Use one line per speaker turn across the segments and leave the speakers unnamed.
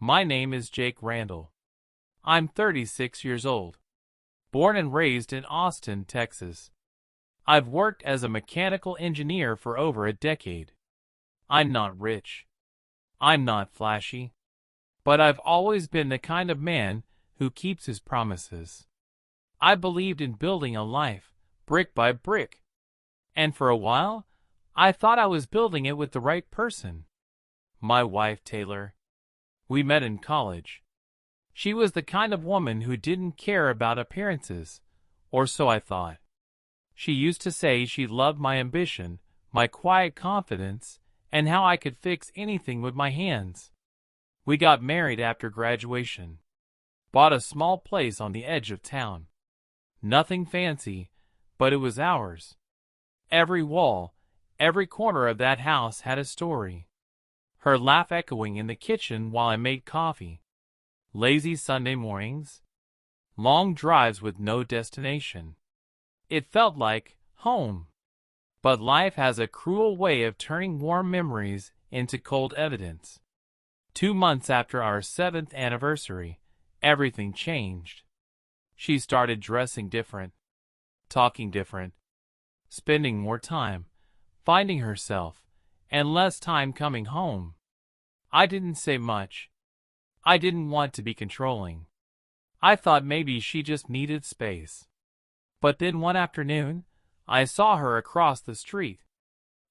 My name is Jake Randall. I'm 36 years old. Born and raised in Austin, Texas. I've worked as a mechanical engineer for over a decade. I'm not rich. I'm not flashy. But I've always been the kind of man who keeps his promises. I believed in building a life, brick by brick. And for a while, I thought I was building it with the right person. My wife, Taylor. We met in college. She was the kind of woman who didn't care about appearances, or so I thought. She used to say she loved my ambition, my quiet confidence, and how I could fix anything with my hands. We got married after graduation. Bought a small place on the edge of town. Nothing fancy, but it was ours. Every wall, every corner of that house had a story. Her laugh echoing in the kitchen while I made coffee. Lazy Sunday mornings. Long drives with no destination. It felt like home. But life has a cruel way of turning warm memories into cold evidence. 2 months after our 7th anniversary, everything changed. She started dressing different, talking different, spending more time, finding herself, and less time coming home. I didn't say much. I didn't want to be controlling. I thought maybe she just needed space. But then one afternoon, I saw her across the street,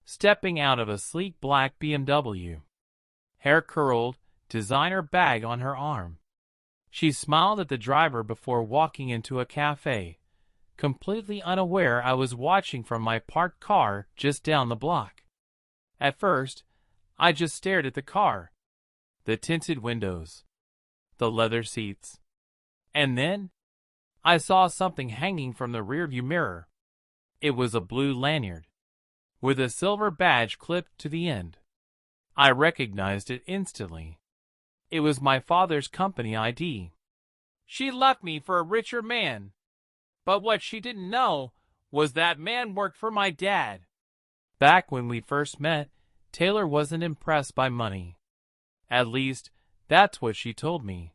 stepping out of a sleek black BMW. Hair curled, designer bag on her arm. She smiled at the driver before walking into a cafe, completely unaware I was watching from my parked car just down the block. At first, I just stared at the car, the tinted windows, the leather seats. And then, I saw something hanging from the rearview mirror. It was a blue lanyard, with a silver badge clipped to the end. I recognized it instantly. It was my father's company ID. She left me for a richer man. But what she didn't know was that man worked for my dad. Back when we first met, Taylor wasn't impressed by money. At least, that's what she told me.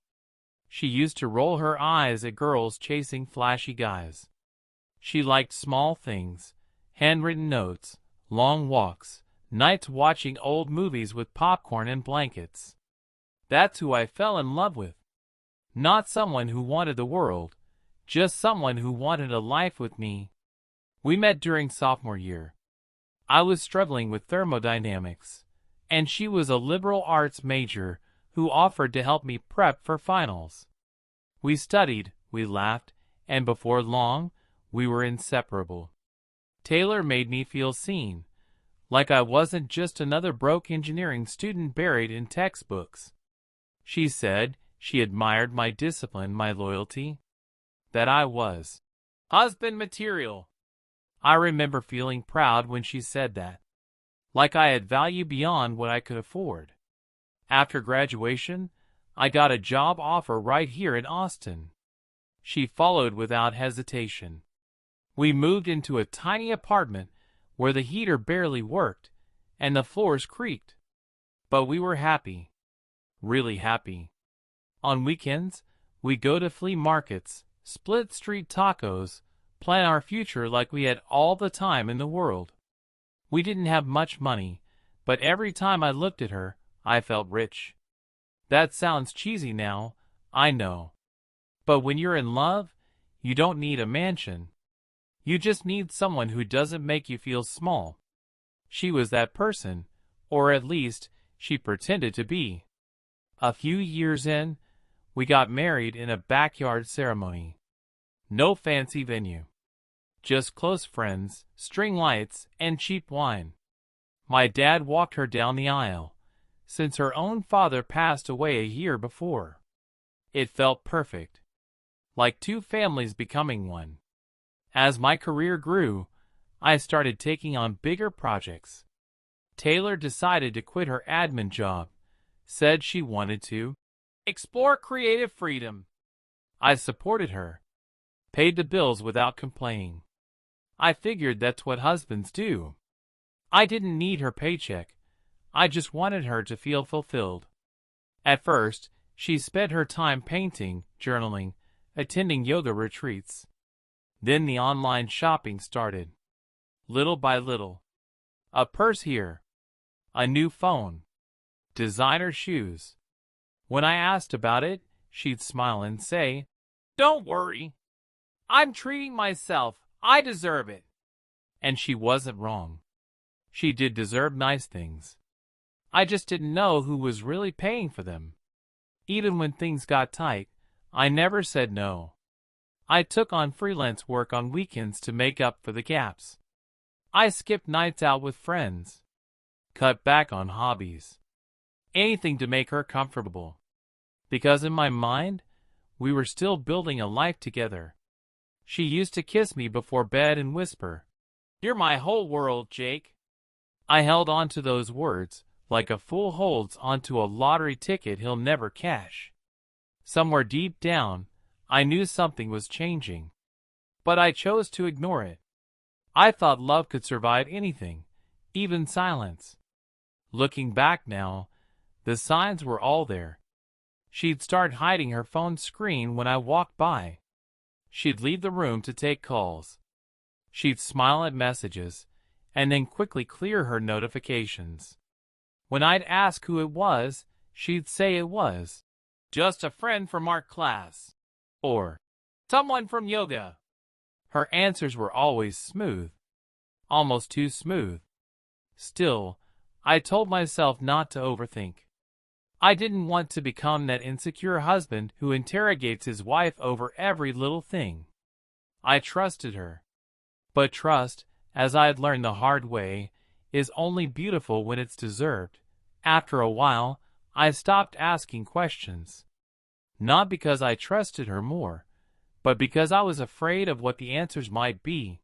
She used to roll her eyes at girls chasing flashy guys. She liked small things, handwritten notes, long walks, nights watching old movies with popcorn and blankets. That's who I fell in love with. Not someone who wanted the world, just someone who wanted a life with me. We met during sophomore year. I was struggling with thermodynamics, and she was a liberal arts major who offered to help me prep for finals. We studied, we laughed, and before long, we were inseparable. Taylor made me feel seen, like I wasn't just another broke engineering student buried in textbooks. She said she admired my discipline, my loyalty, that I was husband material. I remember feeling proud when she said that, like I had value beyond what I could afford. After graduation, I got a job offer right here in Austin. She followed without hesitation. We moved into a tiny apartment where the heater barely worked and the floors creaked. But we were happy. Really happy. On weekends, we go to flea markets, split street tacos, plan our future like we had all the time in the world. We didn't have much money, but every time I looked at her, I felt rich. That sounds cheesy now, I know. But when you're in love, you don't need a mansion. You just need someone who doesn't make you feel small. She was that person, or at least, she pretended to be. A few years in, we got married in a backyard ceremony. No fancy venue. Just close friends, string lights, and cheap wine. My dad walked her down the aisle, since her own father passed away a year before. It felt perfect. Like two families becoming one. As my career grew, I started taking on bigger projects. Taylor decided to quit her admin job, said she wanted to explore creative freedom. I supported her, paid the bills without complaining. I figured that's what husbands do. I didn't need her paycheck. I just wanted her to feel fulfilled. At first, She spent her time painting, journaling, attending yoga retreats. Then the online shopping started. Little by little. A purse here. A new phone. Designer shoes. When I asked about it, she'd smile and say, "Don't worry. I'm treating myself. I deserve it." And she wasn't wrong. She did deserve nice things. I just didn't know who was really paying for them. Even when things got tight, I never said no. I took on freelance work on weekends to make up for the gaps. I skipped nights out with friends. Cut back on hobbies. Anything to make her comfortable. Because in my mind, we were still building a life together. She used to kiss me before bed and whisper, "You're my whole world, Jake." I held on to those words like a fool holds onto a lottery ticket he'll never cash. Somewhere deep down, I knew something was changing. But I chose to ignore it. I thought love could survive anything, even silence. Looking back now, the signs were all there. She'd start hiding her phone screen when I walked by. She'd leave the room to take calls. She'd smile at messages, and then quickly clear her notifications. When I'd ask who it was, she'd say it was just a friend from art class, or someone from yoga. Her answers were always smooth, almost too smooth. Still, I told myself not to overthink. I didn't want to become that insecure husband who interrogates his wife over every little thing. I trusted her. But trust, as I had learned the hard way, is only beautiful when it's deserved. After a while, I stopped asking questions. Not because I trusted her more, but because I was afraid of what the answers might be.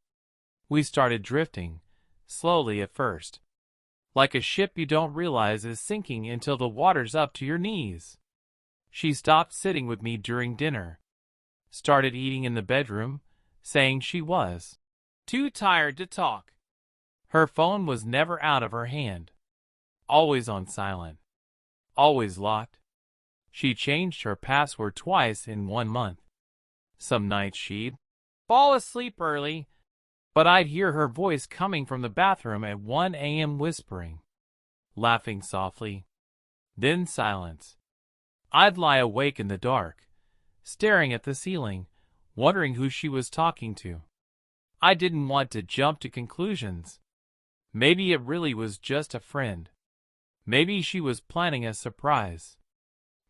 We started drifting, slowly at first. Like a ship you don't realize is sinking until the water's up to your knees. She stopped sitting with me during dinner. Started eating in the bedroom, saying she was too tired to talk. Her phone was never out of her hand. Always on silent. Always locked. She changed her password twice in 1 month. Some nights she'd fall asleep early, but I'd hear her voice coming from the bathroom at 1 a.m. whispering, laughing softly. Then silence. I'd lie awake in the dark, staring at the ceiling, wondering who she was talking to. I didn't want to jump to conclusions. Maybe it really was just a friend. Maybe she was planning a surprise.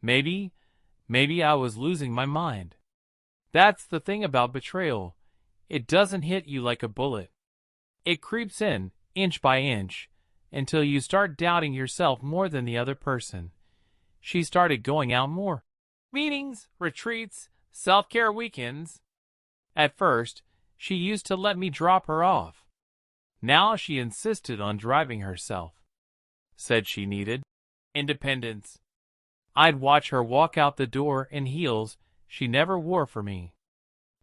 Maybe I was losing my mind. That's the thing about betrayal. It doesn't hit you like a bullet. It creeps in, inch by inch, until you start doubting yourself more than the other person. She started going out more. Meetings, retreats, self-care weekends. At first, she used to let me drop her off. Now she insisted on driving herself. Said she needed independence. I'd watch her walk out the door in heels she never wore for me.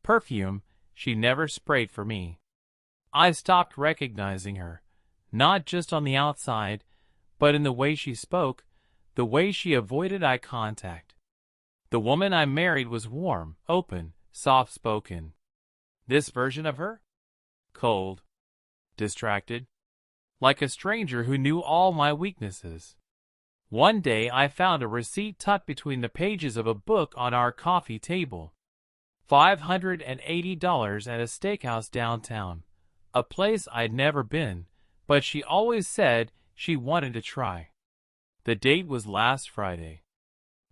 Perfume she never sprayed for me. I stopped recognizing her, not just on the outside, but in the way she spoke, the way she avoided eye contact. The woman I married was warm, open, soft-spoken. This version of her? Cold, distracted, like a stranger who knew all my weaknesses. One day I found a receipt tucked between the pages of a book on our coffee table. $580 at a steakhouse downtown, a place I'd never been, but she always said she wanted to try. The date was last Friday.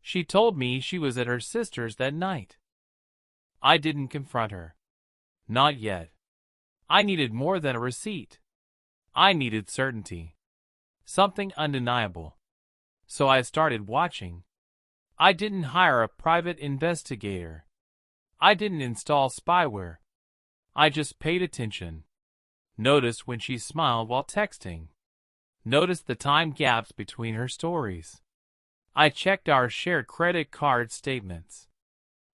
She told me she was at her sister's that night. I didn't confront her. Not yet. I needed more than a receipt. I needed certainty. Something undeniable. So I started watching. I didn't hire a private investigator. I didn't install spyware. I just paid attention. Noticed when she smiled while texting. Noticed the time gaps between her stories. I checked our shared credit card statements.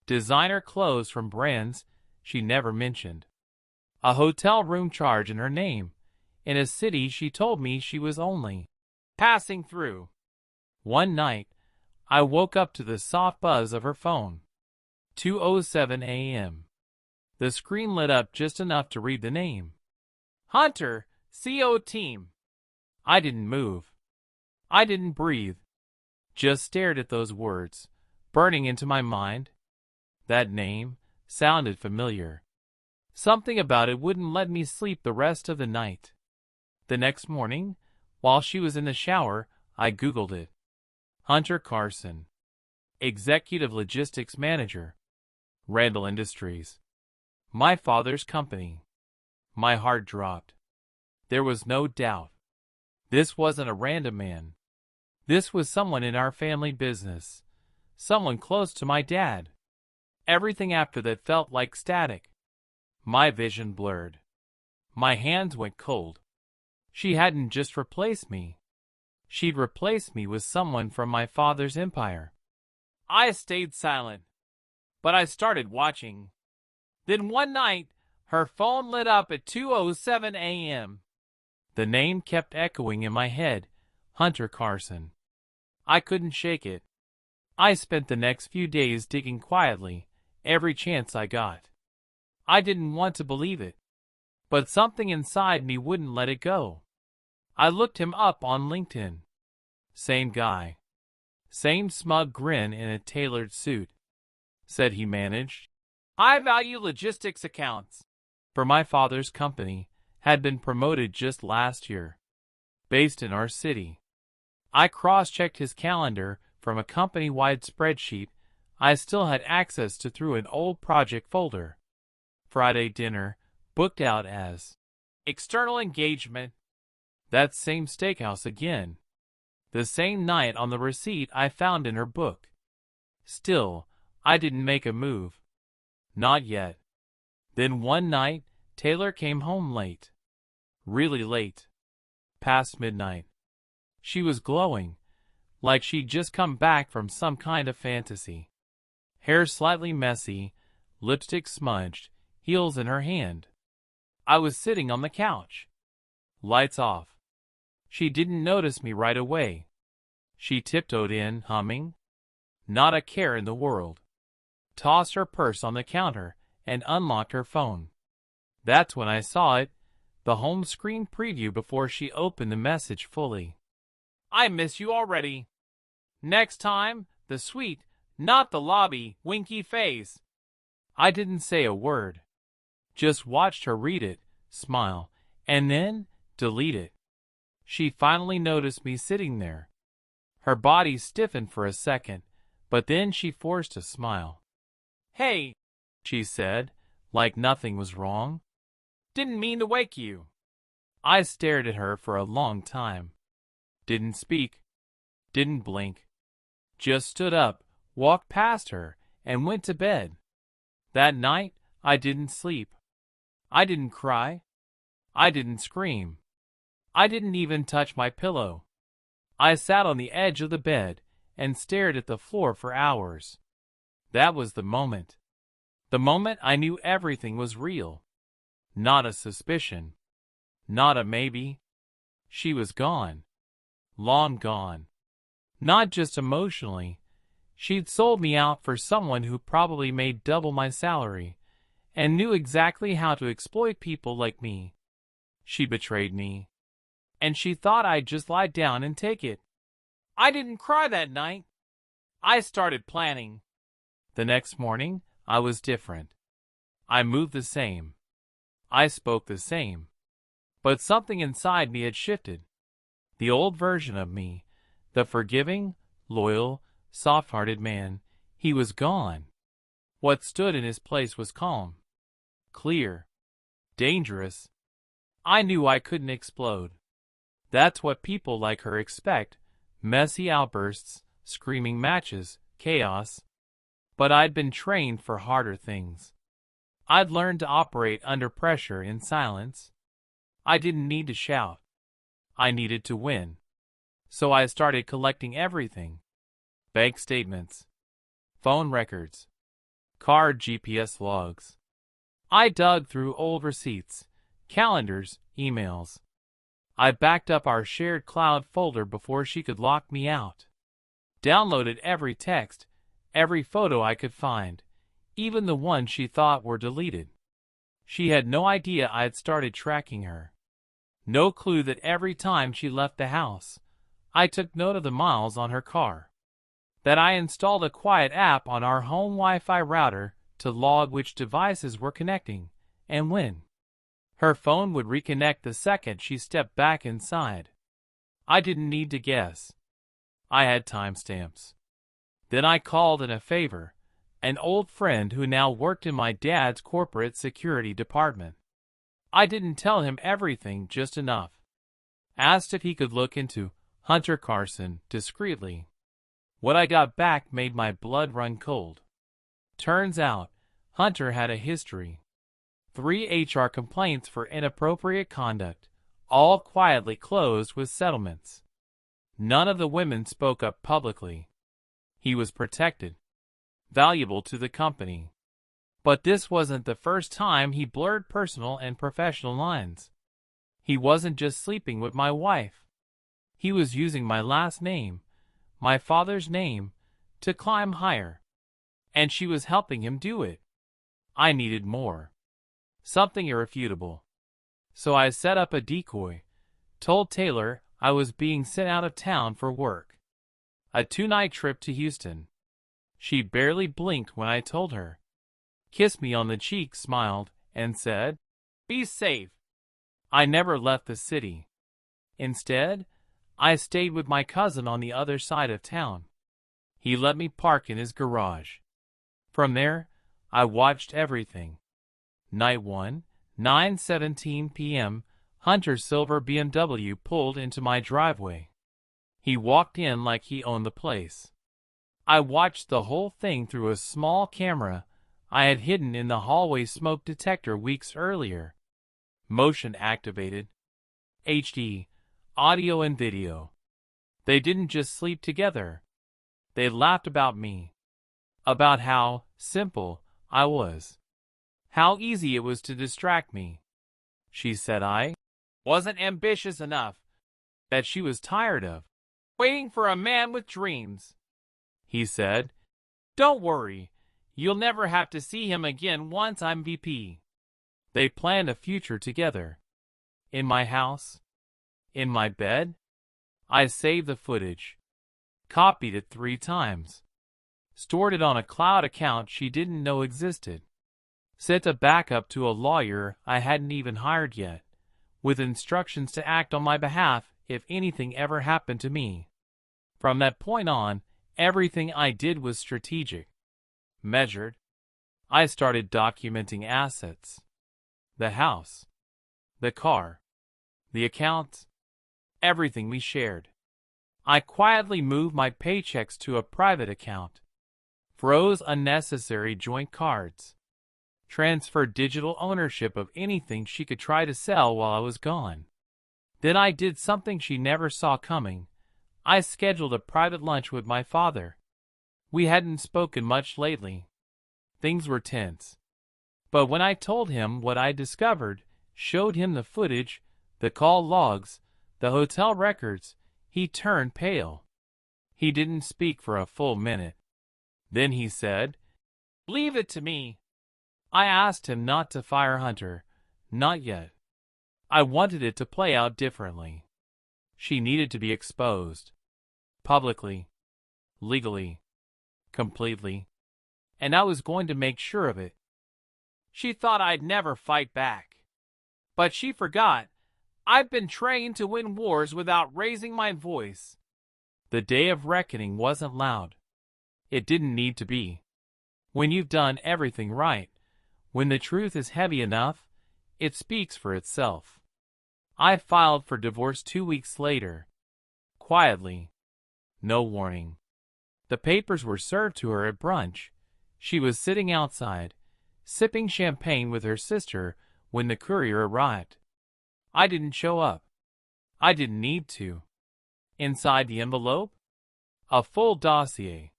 Designer clothes from brands she never mentioned. A hotel room charge in her name, in a city she told me she was only passing through. One night, I woke up to the soft buzz of her phone. 2:07 a.m. The screen lit up just enough to read the name. Hunter, CO team. I didn't move. I didn't breathe. Just stared at those words, burning into my mind. That name sounded familiar. Something about it wouldn't let me sleep the rest of the night. The next morning, while she was in the shower, I Googled it. Hunter Carson, Executive Logistics Manager, Randall Industries. My father's company. My heart dropped. There was no doubt. This wasn't a random man. This was someone in our family business. Someone close to my dad. Everything after that felt like static. My vision blurred. My hands went cold. She hadn't just replaced me. She'd replaced me with someone from my father's empire. I stayed silent, but I started watching. Then one night, her phone lit up at 2:07 a.m. The name kept echoing in my head, Hunter Carson. I couldn't shake it. I spent the next few days digging quietly, every chance I got. I didn't want to believe it, but something inside me wouldn't let it go. I looked him up on LinkedIn. Same guy. Same smug grin in a tailored suit. Said he managed high-value logistics accounts for my father's company, had been promoted just last year. Based in our city. I cross-checked his calendar from a company-wide spreadsheet I still had access to through an old project folder. Friday dinner, booked out as external engagement. That same steakhouse again. The same night on the receipt I found in her book. Still, I didn't make a move. Not yet. Then one night, Taylor came home late. Really late. Past midnight. She was glowing, like she'd just come back from some kind of fantasy. Hair slightly messy, lipstick smudged, heels in her hand. I was sitting on the couch. Lights off. She didn't notice me right away. She tiptoed in, humming. Not a care in the world. Tossed her purse on the counter and unlocked her phone. That's when I saw it, the home screen preview before she opened the message fully. I miss you already. Next time, the suite, not the lobby, winky face. I didn't say a word. Just watched her read it, smile, and then delete it. She finally noticed me sitting there. Her body stiffened for a second, but then she forced a smile. Hey, she said, like nothing was wrong. Didn't mean to wake you. I stared at her for a long time. Didn't speak. Didn't blink. Just stood up, walked past her, and went to bed. That night, I didn't sleep. I didn't cry. I didn't scream. I didn't even touch my pillow. I sat on the edge of the bed and stared at the floor for hours. That was the moment. The moment I knew everything was real. Not a suspicion. Not a maybe. She was gone. Long gone. Not just emotionally. She'd sold me out for someone who probably made double my salary and knew exactly how to exploit people like me. She betrayed me. And she thought I'd just lie down and take it. I didn't cry that night. I started planning. The next morning, I was different. I moved the same. I spoke the same. But something inside me had shifted. The old version of me, the forgiving, loyal, soft-hearted man, he was gone. What stood in his place was calm. Clear. Dangerous. I knew I couldn't explode. That's what people like her expect. Messy outbursts, screaming matches, chaos. But I'd been trained for harder things. I'd learned to operate under pressure in silence. I didn't need to shout. I needed to win. So I started collecting everything. Bank statements. Phone records. Car GPS logs. I dug through old receipts, calendars, emails. I backed up our shared cloud folder before she could lock me out. downloaded every text, every photo I could find, even the ones she thought were deleted. She had no idea I had started tracking her. No clue that every time she left the house, I took note of the miles on her car. That I installed a quiet app on our home Wi-Fi router to log which devices were connecting and when. Her phone would reconnect the second she stepped back inside. I didn't need to guess. I had timestamps. Then I called in a favor, an old friend who now worked in my dad's corporate security department. I didn't tell him everything, just enough. Asked if he could look into Hunter Carson discreetly. What I got back made my blood run cold. Turns out, Hunter had a history. 3 HR complaints for inappropriate conduct, all quietly closed with settlements. None of the women spoke up publicly. He was protected, valuable to the company. But this wasn't the first time he blurred personal and professional lines. He wasn't just sleeping with my wife. He was using my last name, my father's name, to climb higher. And she was helping him do it. I needed more. Something irrefutable. So I set up a decoy, told Taylor I was being sent out of town for work. A 2-night trip to Houston. She barely blinked when I told her. Kissed me on the cheek, smiled, and said, "Be safe." I never left the city. Instead, I stayed with my cousin on the other side of town. He let me park in his garage. From there, I watched everything. Night 1, 9:17 p.m., Hunter's silver BMW pulled into my driveway. He walked in like he owned the place. I watched the whole thing through a small camera I had hidden in the hallway smoke detector weeks earlier. Motion activated. HD, audio and video. They didn't just sleep together. They laughed about me. About how simple I was. How easy it was to distract me. She said I wasn't ambitious enough. That she was tired of waiting for a man with dreams. He said, "Don't worry. You'll never have to see him again once I'm VP." They planned a future together. In my house. In my bed. I saved the footage. Copied it 3 times. Stored it on a cloud account she didn't know existed. Sent a backup to a lawyer I hadn't even hired yet, with instructions to act on my behalf if anything ever happened to me. From that point on, everything I did was strategic. Measured. I started documenting assets. The house. The car. The accounts. Everything we shared. I quietly moved my paychecks to a private account. Froze unnecessary joint cards. Transferred digital ownership of anything she could try to sell while I was gone. Then I did something she never saw coming. I scheduled a private lunch with my father. We hadn't spoken much lately. Things were tense. But when I told him what I discovered, showed him the footage, the call logs, the hotel records, he turned pale. He didn't speak for a full minute. Then he said, "Leave it to me." I asked him not to fire Hunter. Not yet. I wanted it to play out differently. She needed to be exposed. Publicly. Legally. Completely. And I was going to make sure of it. She thought I'd never fight back. But she forgot. I've been trained to win wars without raising my voice. The day of reckoning wasn't loud. It didn't need to be. When you've done everything right, when the truth is heavy enough, it speaks for itself. I filed for divorce 2 weeks later. Quietly. No warning. The papers were served to her at brunch. She was sitting outside, sipping champagne with her sister when the courier arrived. I didn't show up. I didn't need to. Inside the envelope? A full dossier.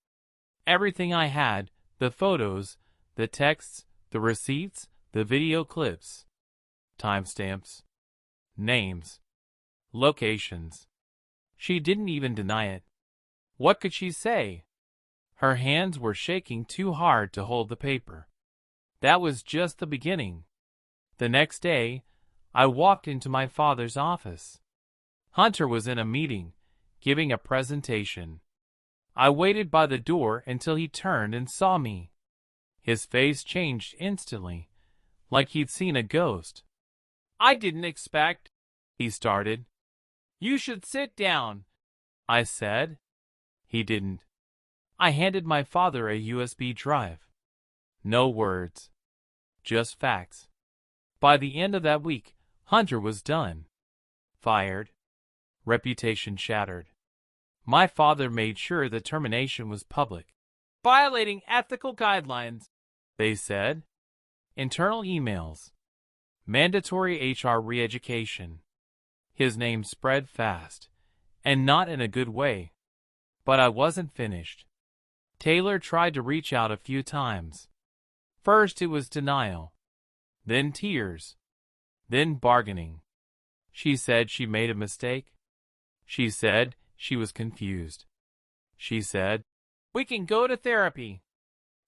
Everything I had, the photos, the texts, the receipts, the video clips. Timestamps. Names. Locations. She didn't even deny it. What could she say? Her hands were shaking too hard to hold the paper. That was just the beginning. The next day, I walked into my father's office. Hunter was in a meeting, giving a presentation. I waited by the door until he turned and saw me. His face changed instantly, like he'd seen a ghost. "I didn't expect," he started. "You should sit down," I said. He didn't. I handed my father a USB drive. No words. Just facts. By the end of that week, Hunter was done. Fired. Reputation shattered. My father made sure the termination was public. "Violating ethical guidelines," they said. Internal emails. Mandatory HR re-education. His name spread fast, and not in a good way. But I wasn't finished. Taylor tried to reach out a few times. First it was denial, then tears, then bargaining. She said she made a mistake. She said she was confused. She said, "We can go to therapy."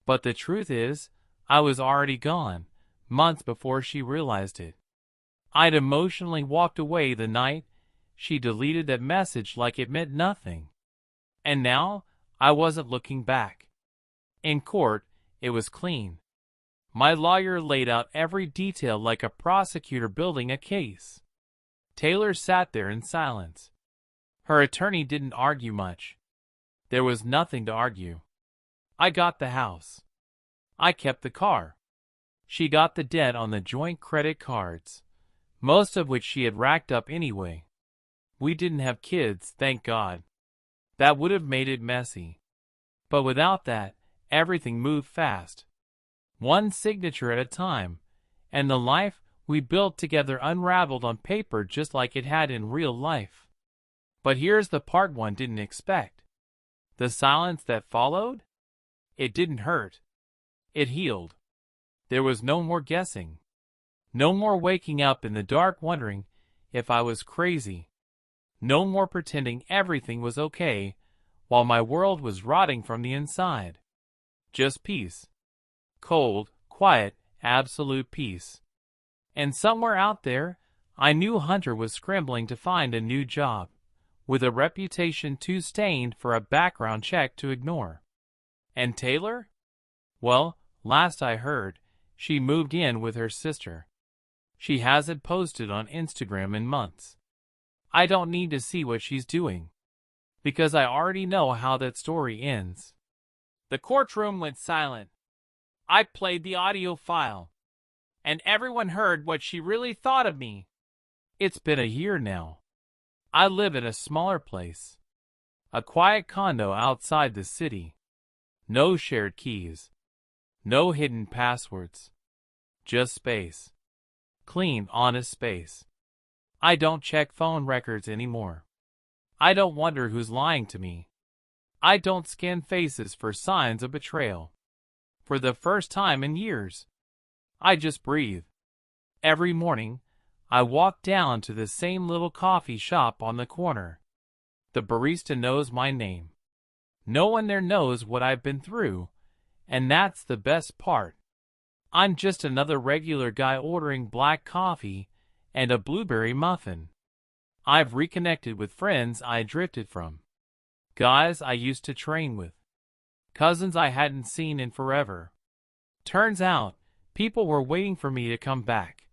But the truth is, I was already gone, months before she realized it. I'd emotionally walked away the night she deleted that message like it meant nothing. And now, I wasn't looking back. In court, it was clean. My lawyer laid out every detail like a prosecutor building a case. Taylor sat there in silence. Her attorney didn't argue much. There was nothing to argue. I got the house. I kept the car. She got the debt on the joint credit cards, most of which she had racked up anyway. We didn't have kids, thank God. That would have made it messy. But without that, everything moved fast. One signature at a time, and the life we built together unraveled on paper just like it had in real life. But here's the part one didn't expect. The silence that followed? It didn't hurt. It healed. There was no more guessing. No more waking up in the dark wondering if I was crazy. No more pretending everything was okay while my world was rotting from the inside. Just peace. Cold, quiet, absolute peace. And somewhere out there, I knew Hunter was scrambling to find a new job, with a reputation too stained for a background check to ignore. And Taylor? Well, last I heard, she moved in with her sister. She hasn't posted on Instagram in months. I don't need to see what she's doing, because I already know how that story ends. The courtroom went silent. I played the audio file, and everyone heard what she really thought of me. It's been a year now. I live in a smaller place, a quiet condo outside the city. No shared keys, no hidden passwords, just space. Clean, honest space. I don't check phone records anymore. I don't wonder who's lying to me. I don't scan faces for signs of betrayal. For the first time in years, I just breathe. Every morning, I walk down to the same little coffee shop on the corner. The barista knows my name. No one there knows what I've been through, and that's the best part. I'm just another regular guy ordering black coffee and a blueberry muffin. I've reconnected with friends I drifted from, guys I used to train with, cousins I hadn't seen in forever. Turns out, people were waiting for me to come back.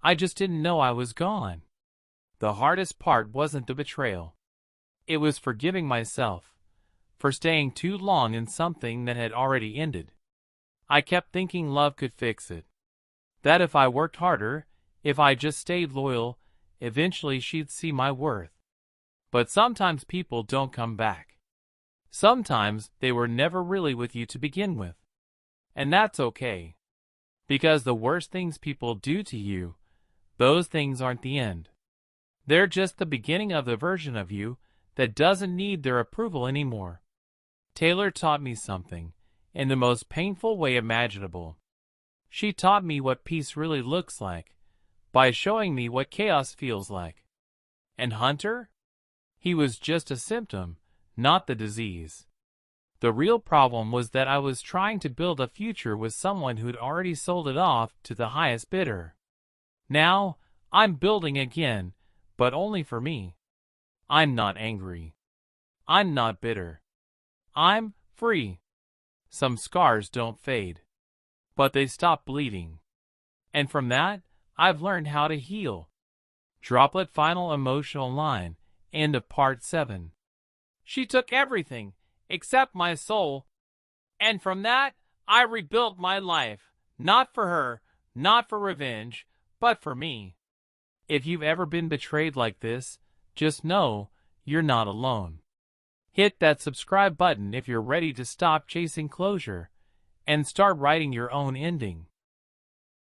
I just didn't know I was gone. The hardest part wasn't the betrayal. It was forgiving myself for staying too long in something that had already ended. I kept thinking love could fix it. That if I worked harder, if I just stayed loyal, eventually she'd see my worth. But sometimes people don't come back. Sometimes they were never really with you to begin with. And that's okay. Because the worst things people do to you, those things aren't the end. They're just the beginning of the version of you that doesn't need their approval anymore. Taylor taught me something, in the most painful way imaginable. She taught me what peace really looks like, by showing me what chaos feels like. And Hunter? He was just a symptom, not the disease. The real problem was that I was trying to build a future with someone who'd already sold it off to the highest bidder. Now, I'm building again, but only for me. I'm not angry. I'm not bitter. I'm free. Some scars don't fade, but they stop bleeding. And from that, I've learned how to heal. Droplet final emotional line, end of part 7. She took everything, except my soul. And from that, I rebuilt my life. Not for her, not for revenge, but for me. If you've ever been betrayed like this, just know you're not alone. Hit that subscribe button if you're ready to stop chasing closure and start writing your own ending.